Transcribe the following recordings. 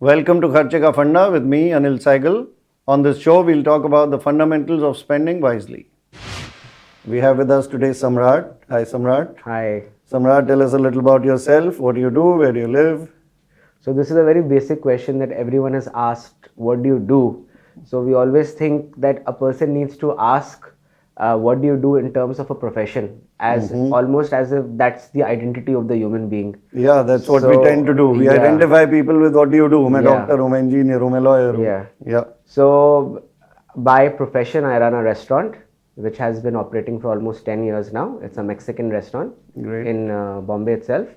Welcome to Kharche Ka Funda with me, Anil Saigal. On this show, we'll talk about the fundamentals of spending wisely. We have with us today Samrat. Hi, Samrat. Hi. Samrat, tell us a little about yourself. What do you do? Where do you live? So this is a very basic question that everyone has asked. What do you do? So we always think that a person needs to ask, what do you do in terms of a profession, as almost as if that's the identity of the human being. Yeah, that's what we tend to do. We identify people with what do you do? I'm a doctor, I'm an engineer, I'm a lawyer. Yeah. So by profession, I run a restaurant which has been operating for almost 10 years now. It's a Mexican restaurant in Bombay itself.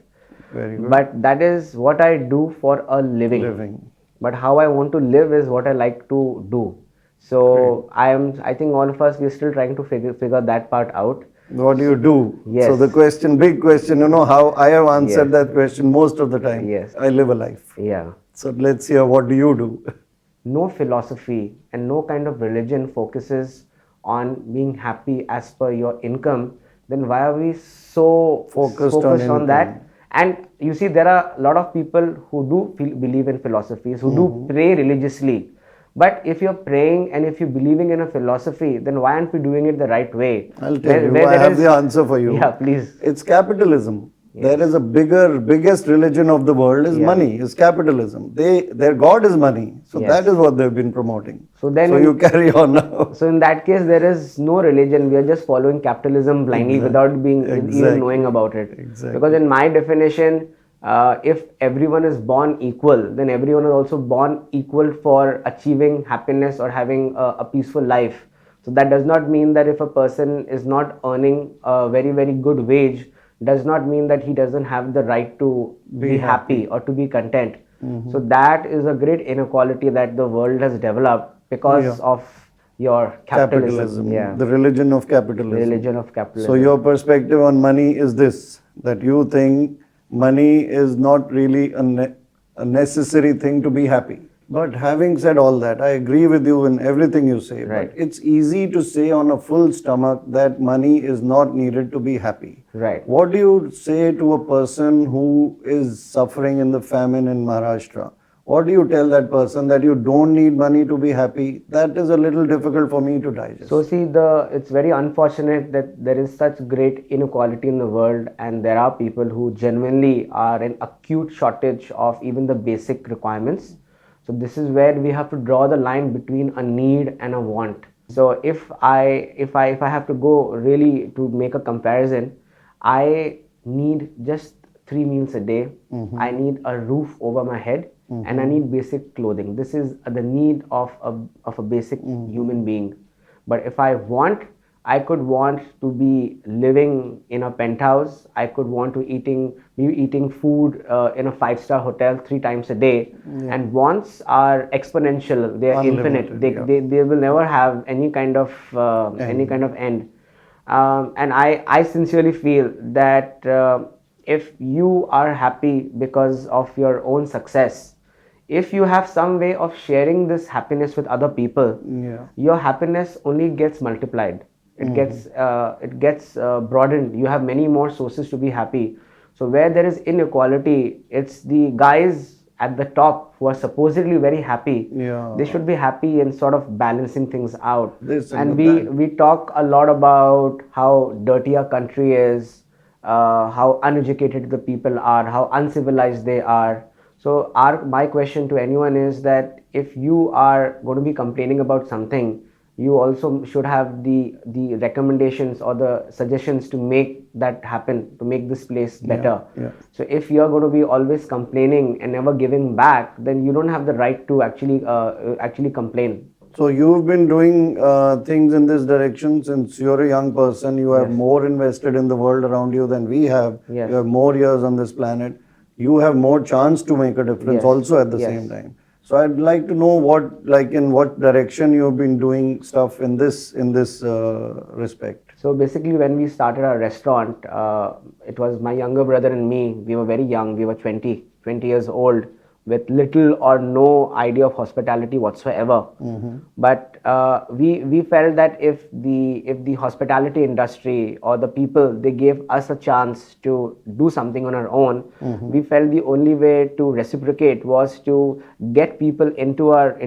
Very good. But that is what I do for a living. But how I want to live is what I like to do. So I think all of us, we're still trying to figure that part out. What do you do? Yes. So the question, big question, you know how I have answered that question most of the time. Yes. I live a life. Yeah. So let's hear, what do you do? No philosophy and no kind of religion focuses on being happy as per your income. Then why are we so focused on that? And you see, there are a lot of people who do believe in philosophies, who do pray religiously. But if you're praying and if you're believing in a philosophy, then why aren't we doing it the right way? I'll tell you, I have the answer for you. Yeah, please. It's capitalism. Yes. There is a biggest religion of the world is money, is capitalism. Their God is money. So that is what they've been promoting. So you carry on now. So in that case, there is no religion. We are just following capitalism blindly without even knowing about it. Exactly. Because in my definition, if everyone is born equal, then everyone is also born equal for achieving happiness or having a peaceful life. So that does not mean that if a person is not earning a very, very good wage, does not mean that he doesn't have the right to be happy or to be content. So that is a great inequality that the world has developed because of your capitalism. Yeah. The religion of capitalism. Religion of capitalism. So your perspective on money is this, that you think money is not really a necessary thing to be happy. But having said all that, I agree with you in everything you say. Right. But it's easy to say on a full stomach that money is not needed to be happy. Right. What do you say to a person who is suffering in the famine in Maharashtra? What do you tell that person, that you don't need money to be happy? That is a little difficult for me to digest. So see, it's very unfortunate that there is such great inequality in the world, and there are people who genuinely are in acute shortage of even the basic requirements. So this is where we have to draw the line between a need and a want. So if I have to go really to make a comparison, I need just 3 meals a day. I need a roof over my head, and I need basic clothing. This is the need of a basic human being. But if I want, I could want to be living in a penthouse. I could want to be eating food in a 5-star hotel 3 times a day. And wants are exponential. They are infinite. They will never have any kind of end. And I sincerely feel that if you are happy because of your own success, if you have some way of sharing this happiness with other people, your happiness only gets multiplied. It gets broadened. You have many more sources to be happy. So where there is inequality, it's the guys at the top who are supposedly very happy. They should be happy and sort of balancing things out. And we talk a lot about how dirty our country is, how uneducated the people are, how uncivilized they are. So my question to anyone is that if you are going to be complaining about something, you also should have the recommendations or the suggestions to make that happen, to make this place better. So if you're going to be always complaining and never giving back, then you don't have the right to actually complain. So you've been doing things in this direction since you're a young person. You have more invested in the world around you than we have. You have more years on this planet. You have more chance to make a difference also at the same time. So I'd like to know in what direction you've been doing stuff in this respect. So basically, when we started our restaurant, it was my younger brother and me. We were very young. We were 20 years old with little or no idea of hospitality whatsoever. But we felt that if the hospitality industry or the people, they gave us a chance to do something on our own, we felt the only way to reciprocate was to get people into our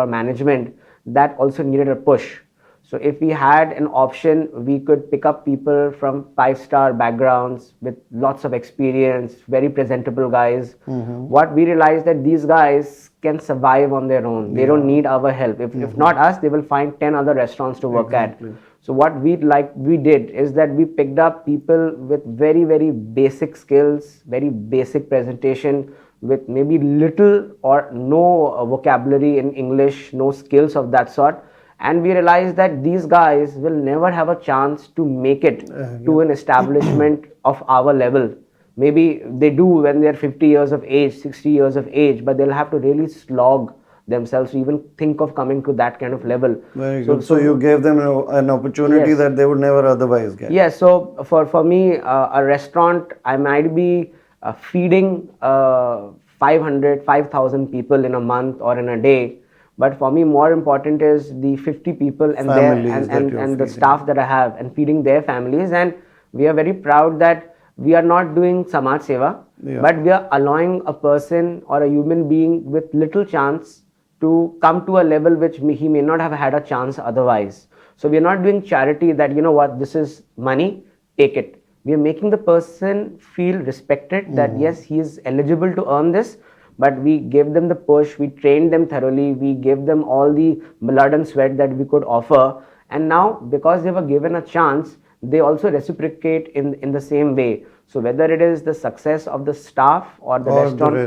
management that also needed a push. So if we had an option, we could pick up people from 5-star backgrounds with lots of experience, very presentable guys. What we realized that these guys can survive on their own. They don't need our help. If not us, they will find 10 other restaurants to work at. So what we did is that we picked up people with very, very basic skills, very basic presentation, with maybe little or no vocabulary in English, no skills of that sort. And we realized that these guys will never have a chance to make it to an establishment of our level. Maybe they do when they're 50 years of age, 60 years of age, but they'll have to really slog themselves to even think of coming to that kind of level. Very good. So you gave them an opportunity Yes. that they would never otherwise get. Yeah, so for me, a restaurant, I might be feeding 5,000 people in a month or in a day. But for me, more important is the 50 people and the staff that I have, and feeding their families. And we are very proud that we are not doing Samaj Seva, but we are allowing a person or a human being with little chance to come to a level which he may not have had a chance otherwise. So we are not doing charity that, you know what, this is money, take it. We are making the person feel respected, that yes, he is eligible to earn this. But we gave them the push, we trained them thoroughly, we gave them all the blood and sweat that we could offer. And now, because they were given a chance, they also reciprocate in the same way. So whether it is the success of the staff or the restaurant,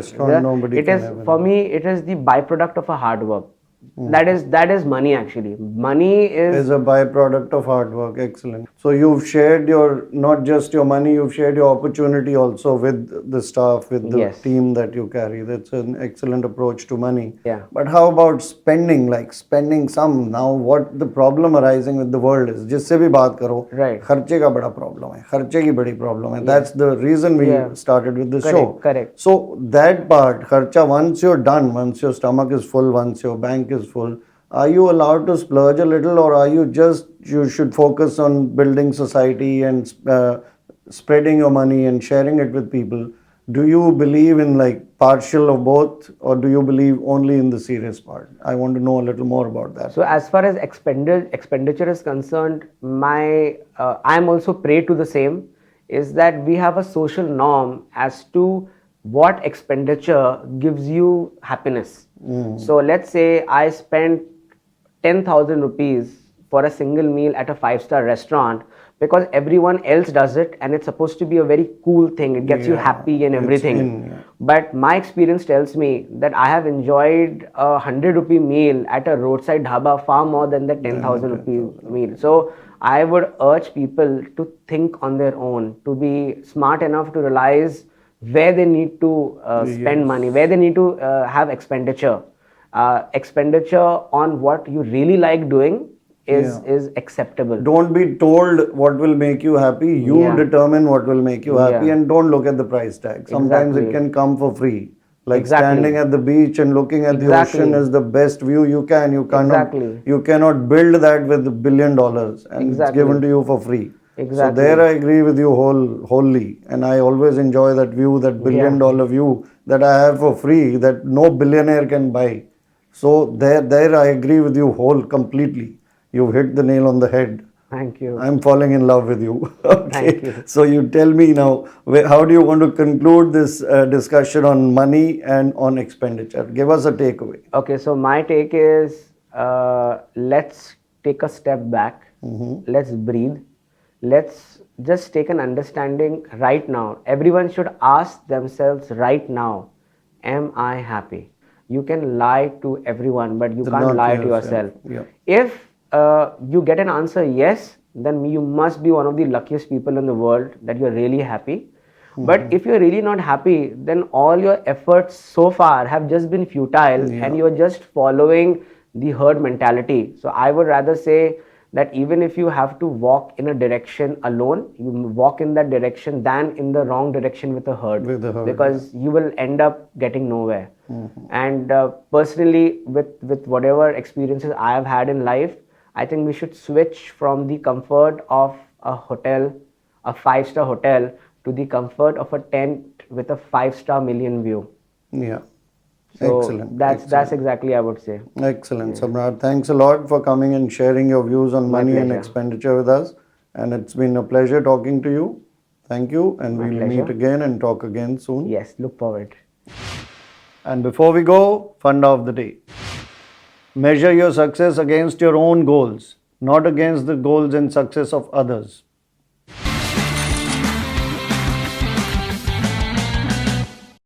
it is, for me, it is the byproduct of a hard work. That is money actually. Money is a byproduct of hard work. Excellent. So you've shared not just your money, you've shared your opportunity also with the staff, with the team that you carry. That's an excellent approach to money. Yeah. But how about spending? Like spending some. Now what the problem arising with the world is, जिससे भी बात करो, right, खर्चे का बड़ा problem है, खर्चे की बड़ी problem है. That's the reason we started with the show. Correct. So that part, खर्चा, once you're done, once your stomach is full, once your bank is full, are you allowed to splurge a little, or are you should focus on building society and spreading your money and sharing it with people? Do you believe in like partial of both, or do you believe only in the serious part? I want to know a little more about that. So as far as expenditure is concerned, I'm also prey to the same, is that we have a social norm as to what expenditure gives you happiness. So let's say I spent 10,000 rupees for a single meal at a 5-star restaurant because everyone else does it and it's supposed to be a very cool thing. It gets you happy and everything. But my experience tells me that I have enjoyed a 100 rupee meal at a roadside dhaba far more than the 10,000 rupee meal. So I would urge people to think on their own, to be smart enough to realize where they need to spend money, where they need to have expenditure. Expenditure on what you really like doing is acceptable. Don't be told what will make you happy. You determine what will make you happy, and don't look at the price tag. Sometimes it can come for free. Like standing at the beach and looking at the ocean is the best view you can. You cannot build that with $1 billion, and it's given to you for free. So there I agree with you wholly, and I always enjoy that view, that $1 billion view that I have for free, that no billionaire can buy. So there I agree with you completely. You've hit the nail on the head. Thank you. I'm falling in love with you. Thank you. So you tell me now, how do you want to conclude this discussion on money and on expenditure? Give us a takeaway. Okay, so my take is, let's take a step back. Let's breathe. Let's just take an understanding right now. Everyone should ask themselves right now, am I happy? You can lie to everyone, but you can't lie to yourself. If you get an answer yes, then you must be one of the luckiest people in the world, that you're really happy. But if you're really not happy, then all your efforts so far have just been futile and you're just following the herd mentality. So I would rather say that even if you have to walk in a direction alone, you walk in that direction than in the wrong direction with a herd. With a herd, because you will end up getting nowhere. And personally, with whatever experiences I have had in life, I think we should switch from the comfort of a hotel, a 5-star hotel, to the comfort of a tent with a 5-star million view. Yeah. So Excellent. that's exactly I would say. Excellent, Samrat. Thanks a lot for coming and sharing your views on My money and pleasure. expenditure with us. And it's been a pleasure talking to you. Thank you. And My we'll pleasure. meet again and talk again soon. Yes, look forward. And before we go, funda of the day. Measure your success against your own goals, not against the goals and success of others.